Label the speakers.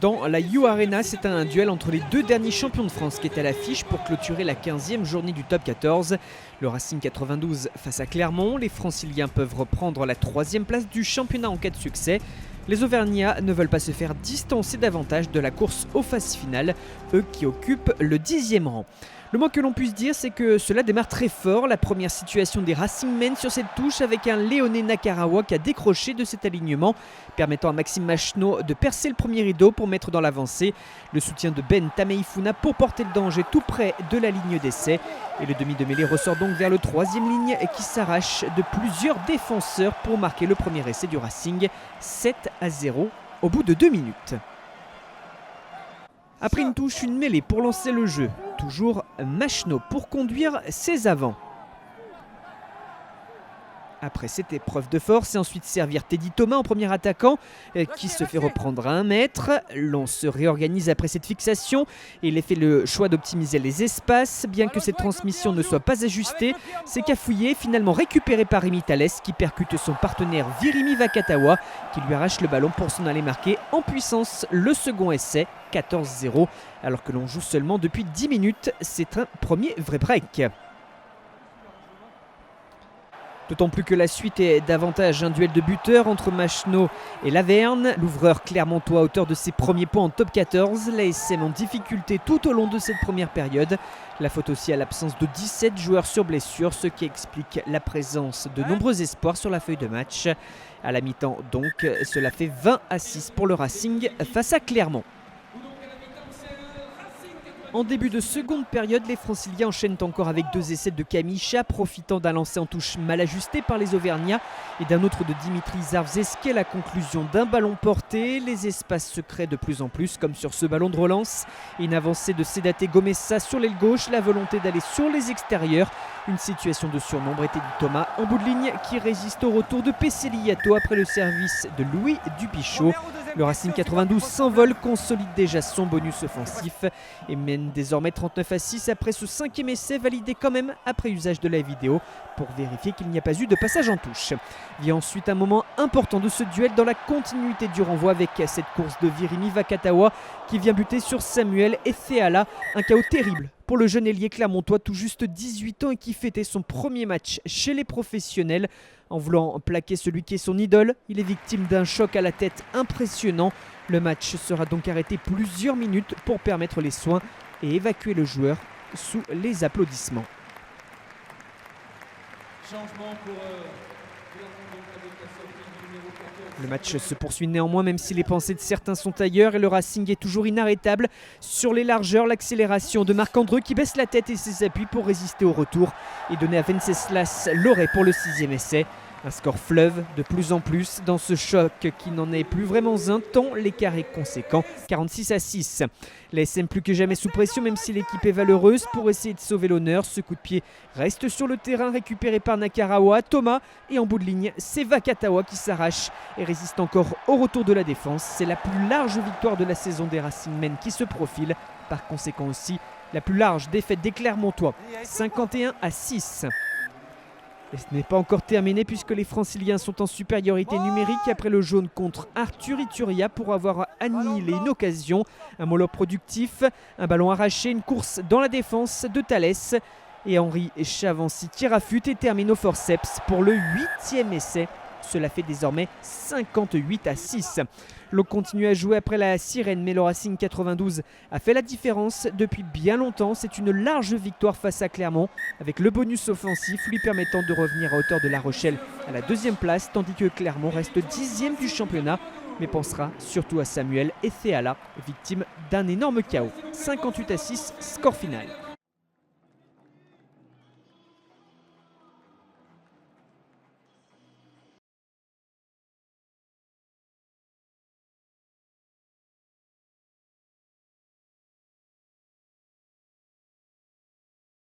Speaker 1: Dans la U Arena, c'est un duel entre les deux derniers champions de France qui est à l'affiche pour clôturer la 15e journée du top 14. Le Racing 92 face à Clermont, les Franciliens peuvent reprendre la 3e place du championnat en cas de succès. Les Auvergnats ne veulent pas se faire distancer davantage de la course aux phases finales, eux qui occupent le 10e rang. Le moins que l'on puisse dire, c'est que cela démarre très fort. La première situation des Racingmen sur cette touche avec un Léoné Nakarawa qui a décroché de cet alignement, permettant à Maxime Machenaud de percer le premier rideau pour mettre dans l'avancée. Le soutien de Ben Tameifuna pour porter le danger tout près de la ligne d'essai. Et le demi de mêlée ressort donc vers le 3e ligne qui s'arrache de plusieurs défenseurs pour marquer le premier essai du Racing, 7-0 au bout de 2 minutes. Après une touche, une mêlée pour lancer le jeu. Toujours Machenaud pour conduire ses avants. Après cette épreuve de force et ensuite servir Teddy Thomas en premier attaquant qui se fait reprendre à 1 mètre. L'on se réorganise après cette fixation et il a fait le choix d'optimiser les espaces. Bien que cette transmission ne soit pas ajustée, c'est cafouillé, finalement récupéré par Rémi Thalès qui percute son partenaire Virimi Vakatawa qui lui arrache le ballon pour s'en aller marquer en puissance le second essai, 14-0. Alors que l'on joue seulement depuis 10 minutes, c'est un premier vrai break. D'autant plus que la suite est davantage un duel de buteurs entre Machenaud et Laverne. L'ouvreur clermontois, auteur de ses premiers points en top 14, l'ASM en difficulté tout au long de cette première période. La faute aussi à l'absence de 17 joueurs sur blessure, ce qui explique la présence de nombreux espoirs sur la feuille de match. À la mi-temps donc, cela fait 20-6 pour le Racing face à Clermont. En début de seconde période, les Franciliens enchaînent encore avec 2 essais de Kamicha, profitant d'un lancer en touche mal ajusté par les Auvergnats et d'un autre de Dimitri Zarvzeski à la conclusion d'un ballon porté. Les espaces se créent de plus en plus, comme sur ce ballon de relance. Une avancée de Sédaté Gomessa sur l'aile gauche, la volonté d'aller sur les extérieurs. Une situation de surnombre et Teddy Thomas en bout de ligne qui résiste au retour de Pesseliato après le service de Louis Dupichot. Le Racing 92 s'envole, consolide déjà son bonus offensif et mène désormais 39-6 après ce 5e essai validé quand même après usage de la vidéo pour vérifier qu'il n'y a pas eu de passage en touche. Vient ensuite un moment important de ce duel dans la continuité du renvoi avec cette course de Virimi Vakatawa qui vient buter sur Samuel Ethéala. Un chaos terrible pour le jeune ailier clermontois tout juste 18 ans et qui fêtait son premier match chez les professionnels. En voulant plaquer celui qui est son idole, il est victime d'un choc à la tête impressionnant. Le match sera donc arrêté plusieurs minutes pour permettre les soins et évacuer le joueur sous les applaudissements. Le match se poursuit néanmoins même si les pensées de certains sont ailleurs et le Racing est toujours inarrêtable. Sur les largeurs, l'accélération de Marc-Andreu qui baisse la tête et ses appuis pour résister au retour et donner à Venceslas Loré pour le 6e essai. Un score fleuve de plus en plus dans ce choc qui n'en est plus vraiment un tant l'écart est conséquent, 46-6. L'ASM plus que jamais sous pression même si l'équipe est valeureuse pour essayer de sauver l'honneur. Ce coup de pied reste sur le terrain récupéré par Nakarawa, Thomas et en bout de ligne c'est Vakatawa qui s'arrache et résiste encore au retour de la défense. C'est la plus large victoire de la saison des Racingmen qui se profile, par conséquent aussi la plus large défaite des Clermontois, 51-6. Et ce n'est pas encore terminé puisque les Franciliens sont en supériorité numérique après le jaune contre Arthur Ituria pour avoir annihilé une occasion. Un mollo productif, un ballon arraché, une course dans la défense de Thalès. Et Henri Chavancy tire à fut et termine au forceps pour le 8e essai. Cela fait désormais 58-6. L'on continue à jouer après la sirène, mais le Racing 92 a fait la différence depuis bien longtemps. C'est une large victoire face à Clermont, avec le bonus offensif lui permettant de revenir à hauteur de La Rochelle à la 2e place, tandis que Clermont reste 10e du championnat, mais pensera surtout à Samuel Ethéala, victime d'un énorme chaos. 58-6, score final.